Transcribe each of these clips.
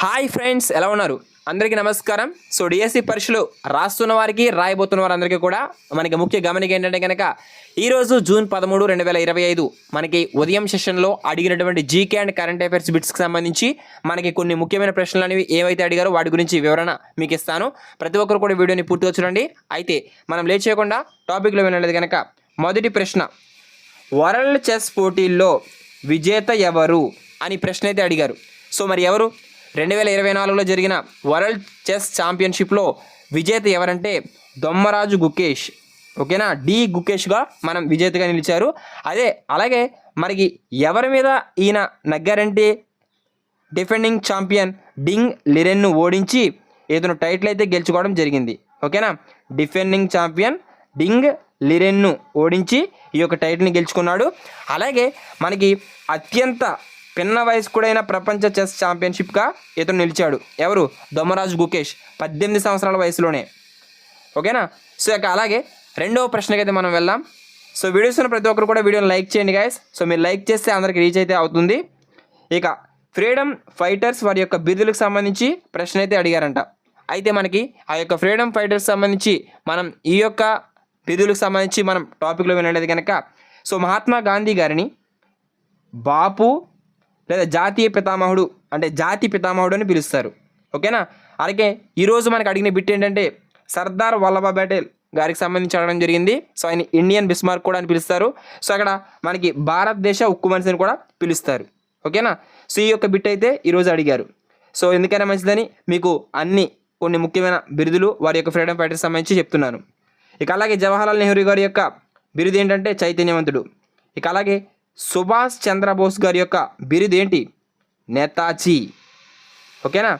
Hi friends, ఎలా ఉన్నారు? అందరికీ నమస్కారం. సో డిఎస్సి పరీక్షలు రాస్తున్న వారికి, రాయబోతున్న వారందరికీ కూడా మనకి ముఖ్య గమనిక ఏంటంటే కనుక ఈరోజు జూన్ 13, 2025 మనకి ఉదయం సెషన్లో అడిగినటువంటి జీకే అండ్ కరెంట్ అఫైర్స్ బిట్స్కి సంబంధించి మనకి కొన్ని ముఖ్యమైన ప్రశ్నలు అనేవి ఏవైతే అడిగారో వాటి గురించి వివరణ మీకు ఇస్తాను. ప్రతి ఒక్కరు కూడా వీడియోని పూర్తిగా చూడండి. అయితే మనం లేట్ చేయకుండా టాపిక్లో వినలేదు కనుక మొదటి ప్రశ్న, వరల్డ్ చెస్ పోటీల్లో విజేత ఎవరు అని ప్రశ్న అయితే అడిగారు. సో మరి ఎవరు? 2024లో జరిగిన వరల్డ్ చెస్ ఛాంపియన్షిప్లో విజేత ఎవరంటే దొమ్మరాజు గుకేష్. ఓకేనా, డి గుకేష్గా మనం విజేతగా నిలిచారు. అలాగే మనకి ఎవరి మీద ఈయన నగ్గారంటే డిఫెండింగ్ ఛాంపియన్ డింగ్ లిరెన్ను ఓడించి ఇతను టైటిల్ అయితే గెలుచుకోవడం జరిగింది. ఓకేనా, డిఫెండింగ్ ఛాంపియన్ డింగ్ లిరెన్ను ఓడించి ఈ యొక్క టైటిల్ని గెలుచుకున్నాడు. అలాగే మనకి అత్యంత పిన్న వయస్కుడైన ప్రపంచ చెస్ ఛాంపియన్షిప్గా ఇతను నిలిచాడు. ఎవరు? దొమ్మరాజు గుకేష్, 18 సంవత్సరాల వయసులోనే. ఓకేనా. సో ఇక అలాగే రెండవ ప్రశ్నకైతే మనం వెళ్దాం. సో వీడియోస్ ఉన్న ప్రతి ఒక్కరు కూడా వీడియోని లైక్ చేయండి గైస్. సో మీరు లైక్ చేస్తే అందరికి రీచ్ అయితే అవుతుంది. ఇక ఫ్రీడమ్ ఫైటర్స్ వారి యొక్క బిరుదులకు సంబంధించి ప్రశ్న అయితే అడిగారంట. అయితే మనకి ఆ యొక్క ఫ్రీడమ్ ఫైటర్స్ సంబంధించి మనం ఈ యొక్క బిరుదులకు సంబంధించి మనం టాపిక్లో వినలేదు కనుక సో మహాత్మా గాంధీ గారిని బాపు లేదా జాతీయ పితామహుడు అంటే జాతి పితామహుడు అని పిలుస్తారు. ఓకేనా. అలాగే ఈరోజు మనకు అడిగిన బిట్ ఏంటంటే సర్దార్ వల్లభాయ్ పటేల్ గారికి సంబంధించి అడగడం జరిగింది. సో ఆయన ఇండియన్ బిస్మార్క్ కూడా అని పిలుస్తారు. సో అక్కడ మనకి భారతదేశ ఉక్కు మనిషిని కూడా పిలుస్తారు. ఓకేనా. సో ఈ యొక్క బిట్ అయితే ఈరోజు అడిగారు. సో ఎందుకైనా మంచిదని మీకు కొన్ని ముఖ్యమైన బిరుదులు వారి యొక్క ఫ్రీడమ్ ఫైటర్స్ సంబంధించి చెప్తున్నాను. ఇక అలాగే జవహర్లాల్ నెహ్రూ గారి యొక్క బిరుదు ఏంటంటే చైతన్యవంతుడు. ఇక అలాగే సుభాష్ చంద్రబోస్ గారి యొక్క బిరుదు ఏంటి? నేతాజీ. ఓకేనా.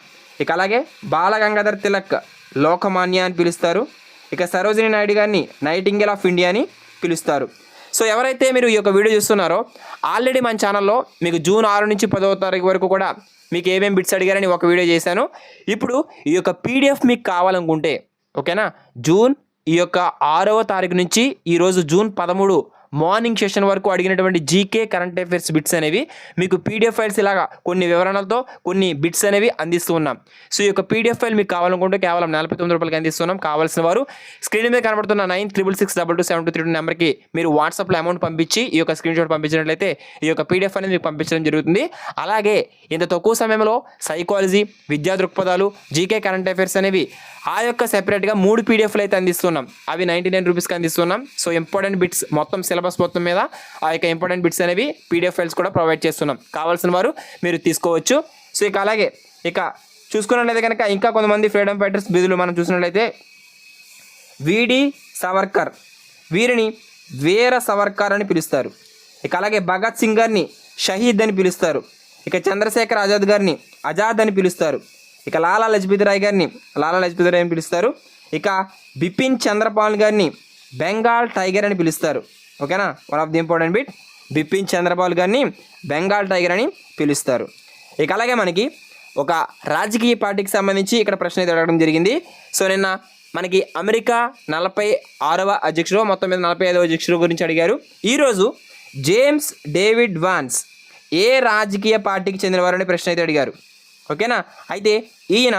ఇక అలాగే బాలగంగాధర్ తిలక్ లోకమాన్య అని పిలుస్తారు. ఇక సరోజినీ నాయుడు గారిని నైటింగేల్ ఆఫ్ ఇండియా అని పిలుస్తారు. సో ఎవరైతే మీరు ఈ యొక్క వీడియో చూస్తున్నారో ఆల్రెడీ మన ఛానల్లో మీకు జూన్ 6 నుంచి 10వ తారీఖు వరకు కూడా మీకు ఏమేమి బిట్స్ అడిగారని ఒక వీడియో చేశాను. ఇప్పుడు ఈ యొక్క పీడిఎఫ్ మీకు కావాలనుకుంటే ఓకేనా, జూన్ ఈ యొక్క 6వ తారీఖు నుంచి ఈరోజు జూన్ 13 మార్నింగ్ సెషన్ వరకు అడిగినటువంటి జీకే కరెంట్ అఫైర్స్ బిట్స్ అనేవి మీకు పీడిఎఫ్ ఫైల్స్ ఇలాగా కొన్ని వివరణలతో కొన్ని బిట్స్ అనేవి అందిస్తూ ఉన్నాం. సో ఈ యొక్క పీడిఎఫ్ ఫైల్ మీకు కావాలనుకుంటే కేవలం 49 రూపాయలకి అందిస్తున్నాం. కావాల్సిన వారు స్క్రీన్ మీద కనబడుతున్న 9666227232 నెంబర్కి మీరు వాట్సాప్లో అమౌంట్ పంపించి ఈ యొక్క స్క్రీన్ షాట్ పంపించినట్లయితే ఈ యొక్క పీడిఎఫ్ అనేది మీకు పంపించడం జరుగుతుంది. అలాగే ఇంత తక్కువ సమయంలో సైకాలజీ, విద్యా దృక్పథాలు, జీకే కరెంట్ అఫైర్స్ అనేవి ఆ యొక్క సెపరేట్గా 3 పీడిఎఫ్లు అయితే అందిస్తున్నాం. అవి 99 రూపీస్కి అందిస్తున్నాం. సో ఇంపార్టెంట్ బిట్స్ మొత్తం సిలబస్ మొత్తం మీద ఆ యొక్క ఇంపార్టెంట్ బిట్స్ అనేవి పీడిఎఫ్ ఫైల్స్ కూడా ప్రొవైడ్ చేస్తున్నాం. కావాల్సిన వారు మీరు తీసుకోవచ్చు. సో ఇక అలాగే ఇక చూసుకున్నట్లయితే కనుక ఇంకా కొంతమంది ఫ్రీడమ్ ఫైటర్స్ బిరుదులు మనం చూసినట్లయితే విడి సవర్కర్, వీరిని వీర సవర్కర్ అని పిలుస్తారు. ఇక అలాగే భగత్ సింగ్ గారిని షహీద్ అని పిలుస్తారు. ఇక చంద్రశేఖర్ ఆజాద్ గారిని ఆజాద్ అని పిలుస్తారు. ఇక లాలా లజపతి రాయ్ గారిని లాలా లజపతి రాయ్ అని పిలుస్తారు. ఇక బిపిన్ చంద్రపాల్ గారిని బెంగాల్ టైగర్ అని పిలుస్తారు. ఓకేనా, one of the important bit, Bipin Chanderpaul గారిని బెంగాల్ టైగర్ అని పిలుస్తారు. ఇక అలాగే మనకి ఒక రాజకీయ పార్టీకి సంబంధించి ఇక్కడ ప్రశ్న అయితే అడగడం జరిగింది. సో నిన్న మనకి అమెరికా 46వ అధ్యక్షుడు, మొత్తం మీద 45వ అధ్యక్షుడు గురించి అడిగారు. ఈరోజు జేమ్స్ డేవిడ్ వాన్స్ ఏ రాజకీయ పార్టీకి చెందినవారని ప్రశ్న అయితే అడిగారు. ఓకేనా. అయితే ఈయన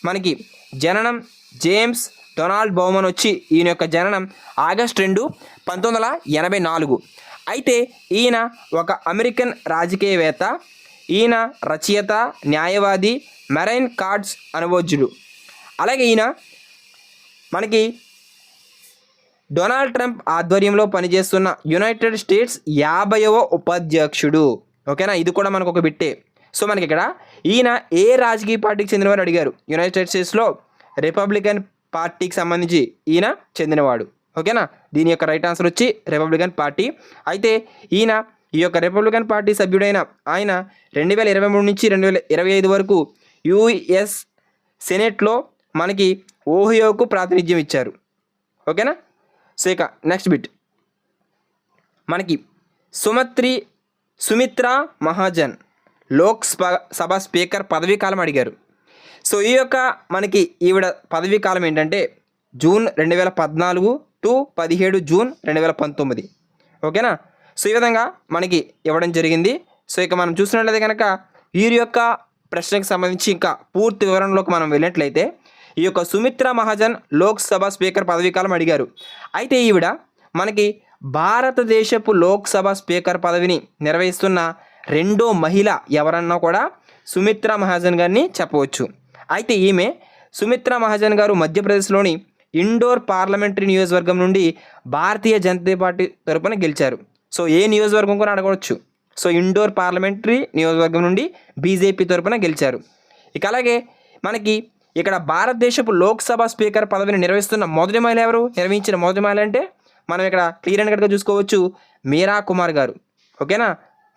మనకి జననం జేమ్స్ డొనాల్డ్ బౌమన్ వచ్చి ఈయన యొక్క జననం ఆగస్టు 2, 1984. అయితే ఈయన ఒక అమెరికన్ రాజకీయవేత్త. ఈయన రచయిత, న్యాయవాది, మెరైన్ కార్డ్స్ అనుభవజ్ఞుడు. అలాగే ఈయన మనకి డొనాల్డ్ ట్రంప్ ఆధ్వర్యంలో పనిచేస్తున్న యునైటెడ్ స్టేట్స్ 50వ ఉపాధ్యక్షుడు. ఓకేనా, ఇది కూడా మనకు ఒక బిట్టే. సో మనకి ఇక్కడ ఈయన ఏ రాజకీయ పార్టీకి చెందినవారు అడిగారు. యునైటెడ్ స్టేట్స్లో రిపబ్లికన్ పార్టీకి సంబంధించి ఈయన చెందినవాడు. ఓకేనా, దీని యొక్క రైట్ ఆన్సర్ వచ్చి రిపబ్లికన్ పార్టీ. అయితే ఈయన ఈ యొక్క రిపబ్లికన్ పార్టీ సభ్యుడైన ఆయన 2023 నుంచి 2025 వరకు యుఎస్ సెనెట్లో మనకి ఓహియోకు ప్రాతినిధ్యం ఇచ్చారు. ఓకేనా. సో ఇక నెక్స్ట్ బిట్ మనకి సుమిత్రా మహాజన్ లోక్ సభ స్పీకర్ పదవీ కాలం అడిగారు. సో ఈ యొక్క మనకి ఈవిడ పదవీ కాలం ఏంటంటే జూన్ 2014 టు 17 జూన్ 2019. ఓకేనా. సో ఈ విధంగా మనకి ఇవ్వడం జరిగింది. సో ఇక మనం చూసినట్లయితే కనుక వీరి యొక్క ప్రశ్నకు సంబంధించి ఇంకా పూర్తి వివరంలోకి మనం వెళ్ళినట్లయితే ఈ యొక్క సుమిత్రా మహాజన్ లోక్సభ స్పీకర్ పదవీకాలం అడిగారు. అయితే ఈవిడ మనకి భారతదేశపు లోక్సభ స్పీకర్ పదవిని నిర్వహిస్తున్న రెండో మహిళ ఎవరన్నా కూడా సుమిత్రా మహాజన్ గారిని చెప్పవచ్చు. అయితే ఈమె సుమిత్రా మహాజన్ గారు మధ్యప్రదేశ్లోని ఇండోర్ పార్లమెంటరీ నియోజకవర్గం నుండి భారతీయ జనతా పార్టీ తరపున గెలిచారు. సో ఏ నియోజకవర్గం కూడా అడగవచ్చు. సో ఇండోర్ పార్లమెంటరీ నియోజకవర్గం నుండి బీజేపీ తరపున గెలిచారు. ఇక అలాగే మనకి ఇక్కడ భారతదేశపు లోక్సభ స్పీకర్ పదవిని నిర్వహిస్తున్న మొదటి మహిళ ఎవరు? నిర్వహించిన మొదటి మహిళ అంటే మనం ఇక్కడ క్లియర్ అండ్ కట్గా చూసుకోవచ్చు, మీరా కుమార్ గారు. ఓకేనా,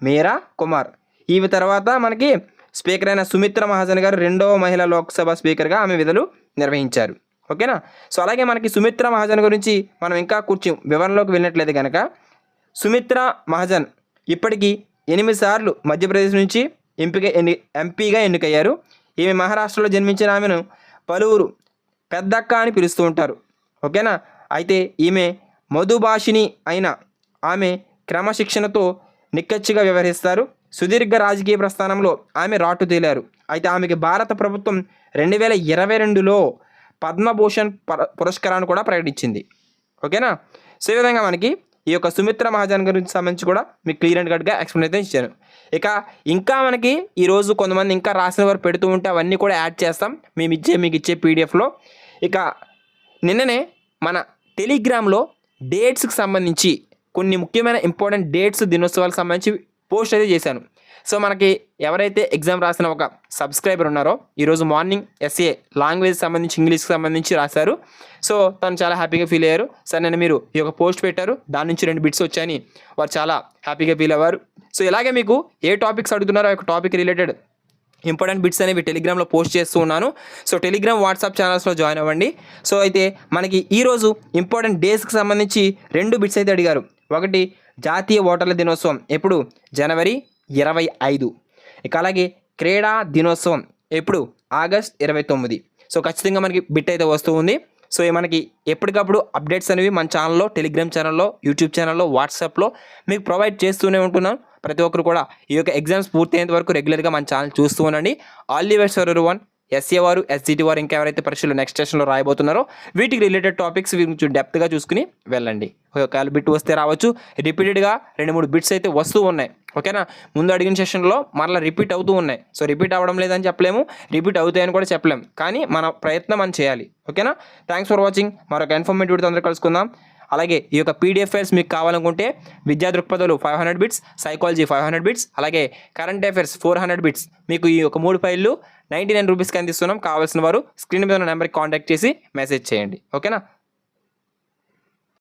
మీరా కుమార్. ఈమె తర్వాత మనకి స్పీకర్ అయిన సుమిత్రా మహాజన్ గారు రెండవ మహిళా లోక్సభ స్పీకర్గా ఆమె విధులు నిర్వహించారు. ఓకేనా. సో అలాగే మనకి సుమిత్రా మహాజన్ గురించి మనం ఇంకా కొంచెం వివరణలోకి వెళ్ళినట్లయితే కనుక సుమిత్రా మహాజన్ ఇప్పటికీ 8 సార్లు మధ్యప్రదేశ్ నుంచి ఎంపీగా ఎన్నికయ్యారు. ఈమె మహారాష్ట్రలో జన్మించిన ఆమెను పలువురు పెద్దక్క అని పిలుస్తూ ఉంటారు. ఓకేనా. అయితే ఈమె మధుభాషిణి అయిన ఆమె క్రమశిక్షణతో నిక్కచ్చిగా వ్యవహరిస్తారు. సుదీర్ఘ రాజకీయ ప్రస్థానంలో ఆమె రాటు తేలారు. అయితే ఆమెకి భారత ప్రభుత్వం 2022లో పద్మభూషణ్ పురస్కారాన్ని కూడా ప్రకటించింది. ఓకేనా. సో ఈ విధంగా మనకి ఈ యొక్క సుమిత్రా మహాజన్ గురించి సంబంధించి కూడా మీకు క్లియర్ అండ్ కట్గా ఎక్స్ప్లెయిన్ అయితే ఇచ్చాను. ఇక ఇంకా మనకి ఈరోజు కొంతమంది ఇంకా రాసిన వారు పెడుతూ ఉంటే అవన్నీ కూడా యాడ్ చేస్తాం మీకు ఇచ్చే పీడిఎఫ్లో. ఇక నిన్ననే మన టెలిగ్రామ్లో డేట్స్కి సంబంధించి కొన్ని ముఖ్యమైన ఇంపార్టెంట్ డేట్స్ దినోత్సవాలకు సంబంధించి పోస్ట్ అయితే చేశాను. సో మనకి ఎవరైతే ఎగ్జామ్ రాసిన ఒక సబ్స్క్రైబర్ ఉన్నారో ఈరోజు మార్నింగ్ ఎస్ఏ లాంగ్వేజ్ సంబంధించి ఇంగ్లీష్కి సంబంధించి రాశారు. సో తను చాలా హ్యాపీగా ఫీల్ అయ్యారు. సార్ నేను మీరు ఈ యొక్క పోస్ట్ పెట్టారు, దాని నుంచి 2 బిట్స్ వచ్చాయని వారు చాలా హ్యాపీగా ఫీల్ అవ్వారు. సో ఇలాగే మీకు ఏ టాపిక్స్ అడుగుతున్నారో ఆ యొక్క టాపిక్ రిలేటెడ్ ఇంపార్టెంట్ బిట్స్ అనేవి టెలిగ్రామ్లో పోస్ట్ చేస్తూ ఉన్నాను. సో టెలిగ్రామ్ వాట్సాప్ ఛానల్స్లో జాయిన్ అవ్వండి. సో అయితే మనకి ఈరోజు ఇంపార్టెంట్ డేస్కి సంబంధించి 2 బిట్స్ అయితే అడిగారు. ఒకటి జాతీయ ఓటర్ల దినోత్సవం ఎప్పుడు? జనవరి 25. ఇక అలాగే క్రీడా దినోత్సవం ఎప్పుడు? ఆగస్ట్ 29. సో ఖచ్చితంగా మనకి బిట్ అయితే వస్తూ ఉంది. సో మనకి ఎప్పటికప్పుడు అప్డేట్స్ అనేవి మన ఛానల్లో, టెలిగ్రామ్ ఛానల్లో, యూట్యూబ్ ఛానల్లో, వాట్సాప్లో మీకు ప్రొవైడ్ చేస్తూనే ఉంటున్నాను. ప్రతి ఒక్కరు కూడా ఈ యొక్క ఎగ్జామ్స్ పూర్తయ్యేంత వరకు రెగ్యులర్గా మన ఛానల్ చూస్తూ ఉండండి. All the best for everyone. SA వారు, ఎస్జిటి వారు ఇంకా ఎవరైతే పరీక్షలు నెక్స్ట్ సెషన్లో రాయబోతున్నారో వీటికి రిలేటెడ్ టాపిక్స్ కొంచెం డెప్త్గా చూసుకుని వెళ్ళండి. ఒకవేళ బిట్ వస్తే రావచ్చు. రిపీటెడ్గా 2-3 బిట్స్ అయితే వస్తూ ఉన్నాయి. ఓకేనా. ముందు అడిగిన సెషన్లో మరలా రిపీట్ అవుతూ ఉన్నాయి. సో రిపీట్ అవ్వడం లేదని చెప్పలేము, రిపీట్ అవుతాయని కూడా చెప్పలేము. కానీ మన ప్రయత్నం మనం చేయాలి. ఓకేనా. Thanks for watching. మరొక ఇన్ఫర్మేటివ్ వీడియోతో అందరూ కలుసుకుందాం. అలాగే ఈ యొక్క పీడిఎఫ్ ఫైల్స్ మీకు కావాలనుకుంటే విద్యా దృక్పథాలు 500 బిట్స్, సైకాలజీ 500 బిట్స్, అలాగే కరెంట్ అఫైర్స్ 400 బిట్స్ మీకు ఈ యొక్క 3 ఫైళ్ళు 99 రూపీస్కి అందిస్తున్నాం. కావాల్సిన వారు స్క్రీన్ మీద ఉన్న నెంబర్కి కాంటాక్ట్ చేసి మెసేజ్ చేయండి. ఓకేనా.